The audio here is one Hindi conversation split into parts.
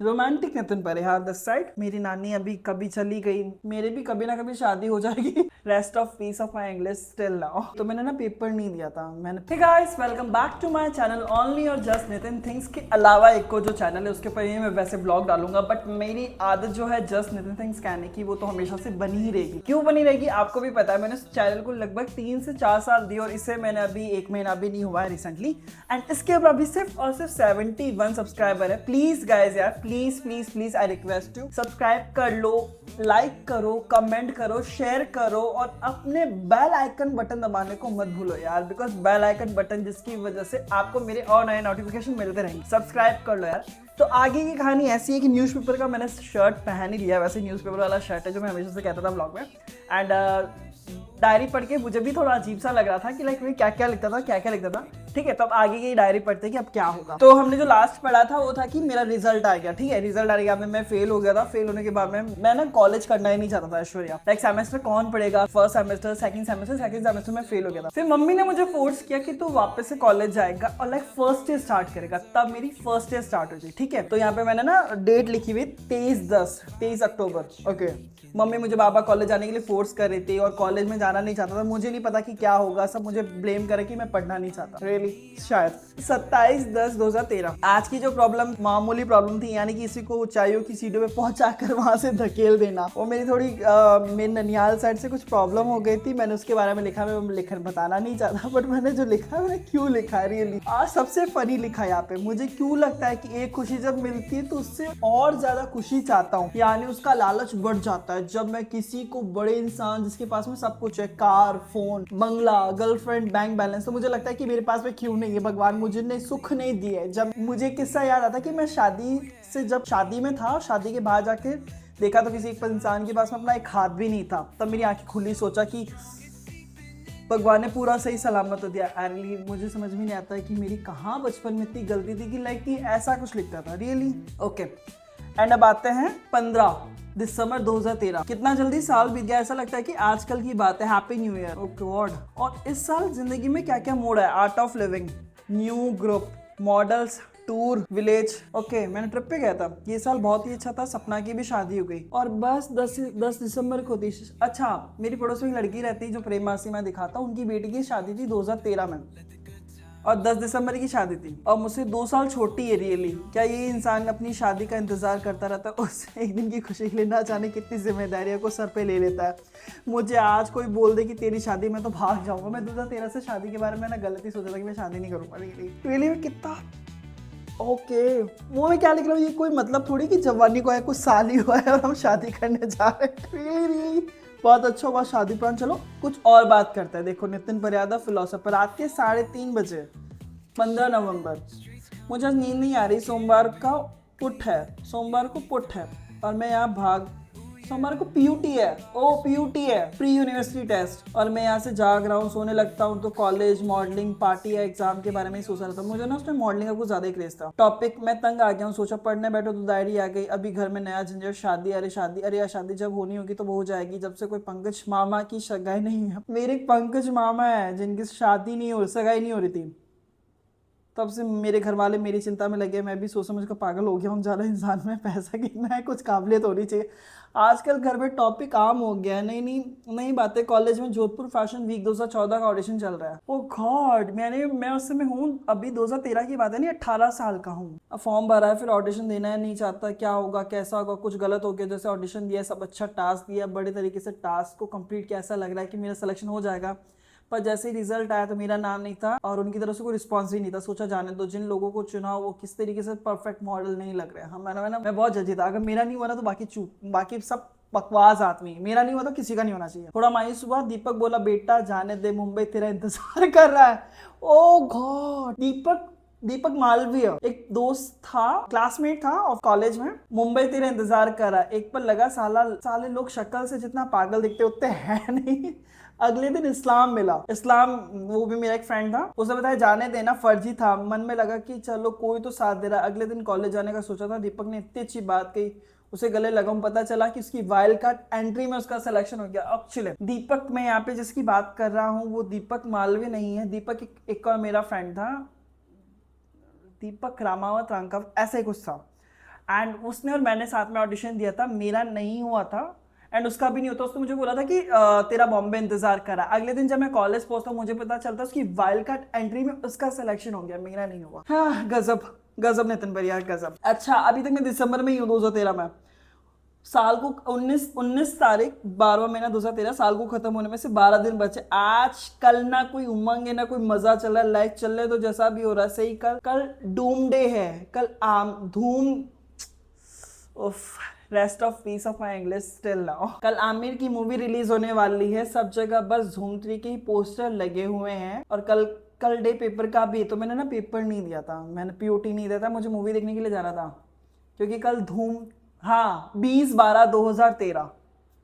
Romantic Nitin Parihar this side. मेरी नानी अभी कभी चली गई, मेरे भी कभी ना कभी शादी हो जाएगी। Rest of piece of my English still now. तो मैंने ना पेपर नहीं दिया था मैंने। Hey guys, welcome back to my channel only और जस्ट नितिन थिंग्स के अलावा एक को जो चैनल है उसके ऊपर ये मैं वैसे ब्लॉग डालूंगा, बट मेरी आदत जो है जस्ट नितिन थिंग्स कहने की वो तो हमेशा से बनी ही रहेगी। क्यों बनी रहेगी आपको भी पता है। मैंने इस चैनल को लगभग 3 से 4 साल दिए और इसे मैंने अभी 1 महीना भी नहीं हुआ है रिसेंटली, एंड इसके ऊपर अभी सिर्फ और सिर्फ 71 सब्सक्राइबर है। प्लीज गाइज यार, please please please I request you, subscribe कर लो, लाइक करो, कमेंट करो, शेयर करो और अपने बेल आइकन बटन दबाने को मत भूलो यार, बिकॉज बेल आइकन बटन जिसकी वजह से आपको मेरे और नए नोटिफिकेशन मिलते रहेंगे। सब्सक्राइब कर लो यार। तो आगे की कहानी ऐसी है कि न्यूज़पेपर का मैंने शर्ट पहन ही लिया है। वैसे न्यूज़पेपर वाला शर्ट है जो मैं हमेशा से कहता था ब्लॉग में, एंड डायरी पढ़ के मुझे भी थोड़ा अजीब सा लग रहा था कि लाइक मैं क्या क्या लिखता था। ठीक है, तो अब आगे की डायरी पढ़ते हैं कि अब क्या होगा। तो हमने जो लास्ट पढ़ा था वो था कि मेरा रिजल्ट आ गया। ठीक है, रिजल्ट आ गया, मैं फेल हो गया था। फेल होने के बाद में मैं ना कॉलेज करना ही नहीं चाहता था ऐश्वर्या। लाइक सेमेस्टर कौन पढ़ेगा, फर्स्ट सेमेस्टर, सेकंड सेमेस्टर में फेल हो गया था। फिर मम्मी ने मुझे फोर्स किया कि तू वापस से कॉलेज जाएगा और लाइक फर्स्ट ईयर स्टार्ट करेगा। तब मेरी फर्स्ट ईयर स्टार्ट हुई थी। ठीक है, तो यहाँ पे मैंने ना डेट लिखी हुई 23 अक्टूबर। ओके, मम्मी मुझे बाबा कॉलेज जाने के लिए फोर्स कर रही थी और कॉलेज में जाना नहीं चाहता था। मुझे नहीं पता कि क्या होगा, सब मुझे ब्लेम करे कि मैं पढ़ना नहीं चाहता। रियली शायद 27/10/2013। आज की जो प्रॉब्लम मामूली प्रॉब्लम थी, यानी कि किसी को ऊंचाइयों की सीढ़ियों पे पहुंचाकर वहां से धकेल देना, वो मेरी थोड़ी मेरे ननियाल साइड से कुछ प्रॉब्लम हो गई थी। मैंने उसके बारे में लिखा, मैं लिखन बताना नहीं चाहता, बट मैंने जो लिखा मैंने क्यों लिखा रियली। आज सबसे फनी लिखा यहाँ पे। मुझे क्यों लगता है कि एक खुशी जब मिलती है तो उससे और ज्यादा खुशी चाहता हूँ, यानी उसका लालच बढ़ जाता है जब मैं किसी को, बड़े इंसान जिसके पास में सब कुछ है, कार, फोन, बंगला, गर्लफ्रेंड, बैंक बैलेंस, तो मुझे लगता है कि मेरे पास में क्यों नहीं है, भगवान मुझे ने सुख नहीं दिए। जब मुझे किस्सा याद आता कि मैं जब शादी में था, शादी के बाद जाके देखा तो किसी एक इंसान के पास में अपना एक हाथ भी नहीं था। तब मेरी आंखें खुली, सोचा कि भगवान ने पूरा सही सलामत दिया। एरली मुझे समझ में नहीं आता है कि मेरी कहाँ बचपन में इतनी गलती थी कि लाइक कि ऐसा कुछ लिखता था रियली। ओके, एंड अब आते हैं 15 दिसंबर 2013। कितना जल्दी साल बीत गया, ऐसा लगता है कि आजकल की बात है। Happy new year. Oh god. और इस साल जिंदगी में क्या क्या मोड़ है। Art of living, new group, models, tour, village. Okay, मैंने ट्रिप पे गया था। ये साल बहुत ही अच्छा था। सपना की भी शादी हो गई और बस 10 दिसंबर को थी। अच्छा, मेरी पड़ोस में एक लड़की रहती जो प्रेम मासी मैं दिखाता, उनकी बेटी की शादी थी 2013 में और 10 दिसंबर की शादी थी और मुझसे 2 साल छोटी है रियली। क्या ये इंसान अपनी शादी का इंतजार करता रहता है, उससे एक दिन की खुशी के लिए ना जाने कितनी जिम्मेदारियों को सर पे ले लेता है। मुझे आज कोई बोल दे कि तेरी शादी, मैं तो भाग जाऊंगा। मैं 2013 से शादी के बारे में ना गलती सोचा था कि मैं शादी नहीं करूंगा रियली। मैं कितना ओके, वो मैं क्या लिख रहा हूँ, ये कोई मतलब थोड़ी कि जवानी को है, कुछ साल ही हुआ है और हम शादी करने जा रहे हैं रियली। बहुत अच्छा हुआ शादी प्लान। चलो कुछ और बात करते हैं। देखो, नितिन परियादा फिलोसोफर। रात के 3:30 बजे 15 नवंबर। मुझे आज नींद नहीं आ रही। सोमवार को पुट है और मैं यहाँ सोमवार को पीयूटी है। पीयूटी है, प्री यूनिवर्सिटी टेस्ट, और मैं यहाँ से जाग रहा हूँ, सोने लगता हूँ तो कॉलेज, मॉडलिंग, पार्टी या एग्जाम के बारे में ही सोच रहा था। मुझे ना उसमें मॉडलिंग का कुछ ज्यादा ही क्रेज था। टॉपिक मैं तंग आ गया हूँ। सोचा पढ़ने बैठो तो डायरी आ गई। अभी घर में नया झंझट, शादी, अरे यार शादी जब होनी होगी तो वो हो जाएगी। जब से कोई पंकज मामा की सगाई नहीं है। मेरे पंकज मामा है जिनकी शादी नहीं हो, सगाई नहीं हो रही थी, तब से मेरे घर वाले मेरी चिंता में लगे। मैं भी सोच समझ कर पागल हो गया हूँ। ज़्यादा इंसान में पैसा कितना है, कुछ काबिलियत होनी चाहिए। आजकल घर में टॉपिक आम हो गया है। नई बातें। कॉलेज में जोधपुर फैशन वीक 2014 का ऑडिशन चल रहा है। ओ गॉड, मैं उस समय हूँ, अभी 2013 की बात है, नहीं 18 साल का हूँ। अब फॉर्म भरा है, फिर ऑडिशन देना है। नहीं चाहता क्या होगा, कैसा होगा, कुछ गलत हो गया। जैसे ऑडिशन दिया, सब अच्छा टास्क दिया, बड़े तरीके से टास्क को कंप्लीट किया, ऐसा लग रहा है कि मेरा सिलेक्शन हो जाएगा। पर जैसे ही रिजल्ट आया तो मेरा नाम नहीं था और उनकी तरफ से कोई रिस्पॉन्स भी नहीं था। सोचा जाने दो, जिन लोगों को चुना वो किस तरीके से परफेक्ट मॉडल नहीं लग रहे हैं। मैं बहुत जजी था। अगर मेरा नहीं हुआ ना तो बाकी सब बकवास आदमी। मेरा नहीं हुआ तो किसी का नहीं होना चाहिए। थोड़ा मायूस हुआ। दीपक बोला बेटा जाने दे, मुंबई तेरा इंतजार कर रहा है। ओ गॉड, दीपक मालवीय एक दोस्त था, क्लासमेट था और कॉलेज में। मुंबई तेरा इंतजार कर रहा है। एक पर लगा साले लोग शक्ल से जितना पागल दिखते उतने हैं नहीं। अगले दिन इस्लाम मिला। वो भी मेरा एक फ्रेंड था, उसने बताया जाने देना, फर्जी था। मन में लगा कि चलो कोई तो साथ दे रहा। अगले दिन कॉलेज जाने का सोचा था। दीपक ने इतनी अच्छी बात कही, उसे गले लगाऊं। पता चला कि उसकी वाइल्ड कार्ड एंट्री में उसका सिलेक्शन हो गया। अब चले दीपक, मैं यहाँ पे जिसकी बात कर रहा हूँ वो दीपक मालवीय नहीं है। दीपक एक और मेरा फ्रेंड था, दीपक रामावत रांकव, ऐसे कुछ था। एंड उसने और मैंने साथ में ऑडिशन दिया था, मेरा नहीं हुआ था एंड उसका भी नहीं होता। उसने मुझे बोला था कि तेरा बॉम्बे इंतजार करा। अगले दिन जब मैं कॉलेज पहुंचा मुझे पता चलता उसकी वाइल्ड कार्ड एंट्री में उसका सिलेक्शन हो गया, मेरा नहीं हुआ। हाँ, गजब गजब नितिन भैया, गजब। अच्छा, अभी तक मैं दिसंबर में ही हूँ 2013 में। साल को 19 तारीख 12वां महीना 2013, साल को खत्म होने में से 12 दिन बचे। आज कल ना कोई उमंग है ना कोई मजा चल रहा है, लाइफ चल रहा है तो जैसा भी हो रहा है सही। कल कल डूम डे है, कल आम धूम उफ, rest of piece of my English still now. कल आमिर की मूवी रिलीज होने वाली है, सब जगह बस धूम 3 के ही पोस्टर लगे हुए हैं। और कल कल डे पेपर का भी, तो मैंने ना पेपर नहीं दिया था, मैंने पीओटी नहीं दिया था, मुझे मूवी देखने के लिए जाना था क्योंकि कल धूम, हाँ 20/12/2013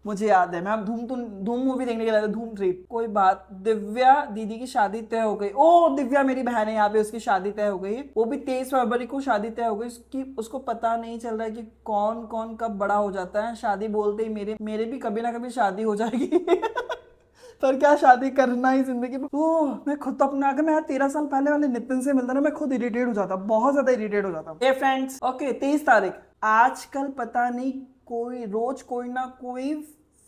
मुझे याद है। मैं अब धूम मूवी देखने के लिए था, धूम 3। कोई बात, दिव्या दीदी की शादी तय हो गई। ओ दिव्या मेरी बहन है यहाँ पे, उसकी शादी तय हो गई, वो भी 23 फरवरी को शादी तय हो गई उसकी। उसको पता नहीं चल रहा है कि कौन कौन कब बड़ा हो जाता है। शादी बोलते ही मेरे भी कभी ना कभी शादी हो जाएगी पर क्या शादी करना ही जिंदगी में। ओह, मैं खुद तो अपने आगे, मैं 13 साल पहले वाले नितिन से मिलता ना, मैं खुद इरिटेट हो जाता, बहुत ज्यादा इरिटेट हो जाता। हे फ्रेंड्स, ओके 23 तारीख, आजकल पता नहीं कोई रोज कोई ना कोई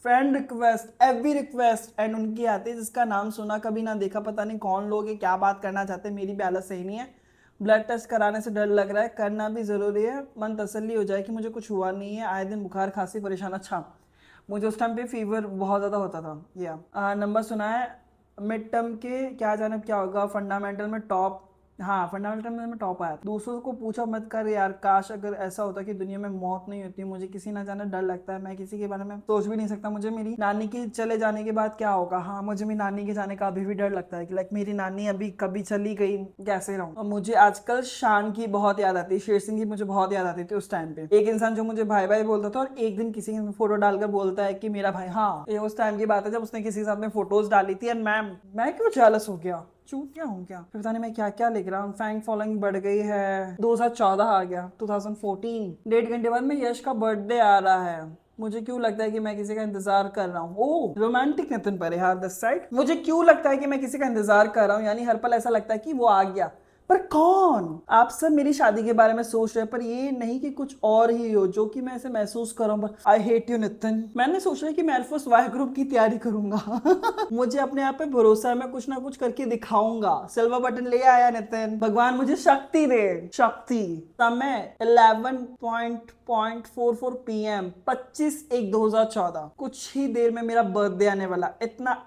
friend request, every request and उनकी आती है जिसका नाम सुना कभी ना देखा, पता नहीं कौन लोग है, क्या बात करना चाहते हैं। मेरी भी हालत सही नहीं है, ब्लड टेस्ट कराने से डर लग रहा है, करना भी जरूरी है, मन तसल्ली हो जाए कि मुझे कुछ हुआ नहीं है। आए दिन बुखार खांसी परेशान। अच्छा, मुझे उस टाइम पे फीवर बहुत ज़्यादा होता था। या नंबर सुना है मिड टर्म के, क्या जाने क्या होगा, फंडामेंटल में टॉप, हाँ फंडामेंटल में टॉप आया। दूसरों को पूछो मत कर यार, काश अगर ऐसा होता कि दुनिया में मौत नहीं होती। मुझे किसी ना जाने डर लगता है, मैं किसी के बारे में सोच भी नहीं सकता। मुझे मेरी नानी के चले जाने के बाद क्या होगा, हाँ मुझे मेरी नानी के जाने का अभी भी डर लगता है कि लाइक मेरी नानी अभी कभी चली गई, कैसे रहूँ। और मुझे आजकल शान की बहुत याद आती है, शेर सिंह की मुझे बहुत याद आती थी उस टाइम पे। एक इंसान जो मुझे भाई भाई बोलता था और एक दिन किसी ने फोटो डालकर बोलता है कि मेरा भाई, हाँ ये उस टाइम की बात है जब उसने किसी के साथ में फोटोज डाली थी। एंड मैं क्यों जेलस हो गया, चूतिया हूँ क्या, फिर पता नहीं मैं क्या क्या लिख रहा हूँ। फैन फॉलोइंग बढ़ गई है, 2014 आ गया, 2014। 1.5 घंटे बाद में यश का बर्थडे आ रहा है। मुझे क्यों लगता है कि मैं किसी का इंतजार कर रहा हूँ। Oh romantic Nitin Parihar this side. मुझे क्यों लगता है कि मैं किसी का इंतजार कर रहा हूँ, यानी हर पल ऐसा लगता है कि वो आ गया, पर कौन। आप सब मेरी शादी के बारे में सोच रहे हैं, पर ये नहीं कि कुछ और ही हो जो कि मैं ऐसे महसूस कर रहा हूँ। I hate you Nitin. मैंने सोचा है कि मैं एयरफोर्स वाई ग्रुप की तैयारी करूंगा मुझे अपने आप पे भरोसा है, मैं कुछ ना कुछ करके दिखाऊंगा। सिल्वर बटन ले आया नितिन, भगवान मुझे शक्ति दे, शक्ति। समय 11:44 PM 25/1/2014, कुछ ही देर में मेरा बर्थडे आने वाला। इतना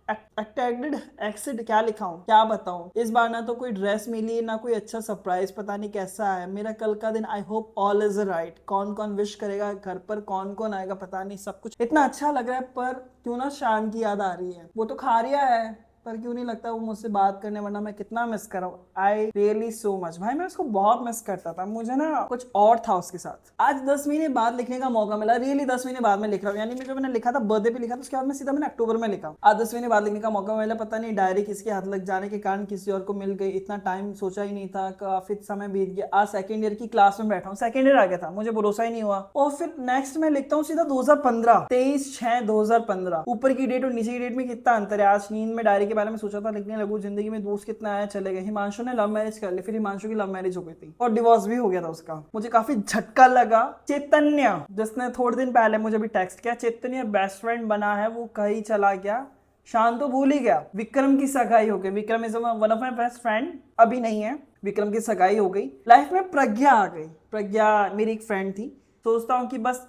एक्सिड क्या लिखा हूँ, क्या बताऊं। इस बार ना तो कोई ड्रेस मिली ना कोई अच्छा सरप्राइज, पता नहीं कैसा है मेरा कल का दिन। I hope all is right. कौन कौन विश करेगा घर पर, कौन कौन आएगा, पता नहीं। सब कुछ इतना अच्छा लग रहा है, पर क्यों ना शान की याद आ रही है। वो तो खा रिया है, पर क्यों नहीं लगता वो मुझसे बात करने, वरना मैं कितना मिस कर रहा हूँ। आई रियली सो मच भाई, मैं उसको बहुत मिस करता था। मुझे ना कुछ और था उसके साथ। आज 10 महीने बाद लिखने का मौका मिला, रियली 10 महीने बाद में लिख रहा हूँ। यानी जो मैंने लिखा था बर्थडे पे लिखा था, उसके बाद में सीधा मैंने अक्टूबर में लिखा। आज 10 महीने बाद लिखने का मौका मिला, पता नहीं डायरी किसके हाथ लग जाने के कारण किसी और को मिल गई। इतना टाइम सोचा ही नहीं था, काफी समय बीत गया। आज सेकेंड ईयर की क्लास में बैठा हूँ, सेकेंड ईयर आ गया था, मुझे भरोसा ही नहीं हुआ। और फिर नेक्स्ट में लिखता हूँ सीधा 2015, 23/6/2015। ऊपर की डेट और नीचे की डेट में कितना अंतर है। आज नींद में डायरी के बारे में सोचा था लिखने लगू, जिंदगी में दोस्त कितना आया चले गए। हिमांशु ने लव मैरिज कर ली, फिर हिमांशु की लव मैरिज हो गई थी और डिवोर्स भी हो गया था उसका। मुझे काफी झटका लगा। चैतन्य जिसने थोड़े दिन पहले मुझे भी टेक्स्ट किया, चैतन्य बेस्ट फ्रेंड बना है, वो कहीं चला गया। शान तो भूल ही गया। विक्रम की सगाई हो गई, Vikram is one of my best friend, अभी नहीं है। विक्रम की सगाई हो गई। लाइफ में प्रज्ञा आ गई। प्रज्ञा मेरी एक फ्रेंड थी। सोचता हूँ कि बस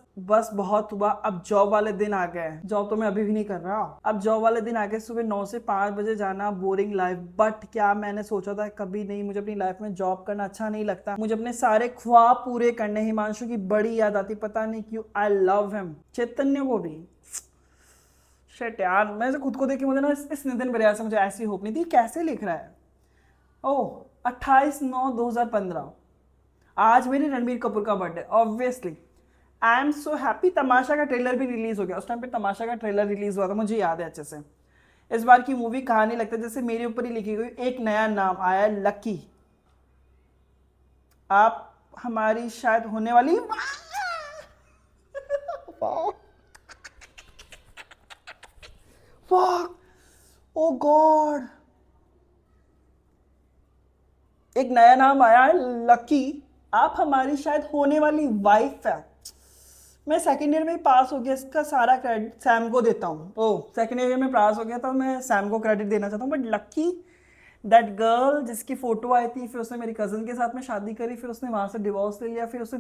बहुत हुआ, अब जॉब वाले दिन आ गए। जॉब तो मैं अभी भी नहीं कर रहा, अब जॉब वाले दिन आ गए। सुबह 9 से 5 बजे जाना, बोरिंग लाइफ। बट क्या मैंने सोचा था, कभी नहीं, मुझे अपनी लाइफ में जॉब करना अच्छा नहीं लगता। मुझे अपने सारे ख्वाब पूरे करने। हिमांशु की बड़ी याद आती, पता नहीं क्यों। I love him. चैतन्य को भी। शिट यार, मैं खुद को देख के मुझे ना इस नितिन बरियार से मुझे ऐसी होप नहीं थी। कैसे लिख रहा है। ओह 28/9/2015, आज मेरी रणबीर कपूर का birthday. Obviously I am so happy. Tamasha का ट्रेलर भी रिलीज हो गया। उस टाइम पे तमाशा का ट्रेलर रिलीज हुआ था, मुझे याद है अच्छे से। इस बार की मूवी कहानी लगता है जैसे मेरे ऊपर ही लिखी गई। एक नया नाम आया है, लकी। आप हमारी शायद होने वाली ओ गॉड, एक नया नाम आया है, लकी। आप हमारी शायद होने वाली वाइफ है। मैं सेकेंड ईयर में ही पास हो गया, इसका सारा क्रेडिट सैम को देता हूँ। ओह, सेकेंड ईयर में पास हो गया तो मैं सैम को क्रेडिट देना चाहता हूँ, बट लकी दैट गर्ल जिसकी फोटो आई थी, फिर उसने मेरी कजन के साथ में शादी करी, फिर उसने वहां से डिवोर्स ले लिया, फिर उसने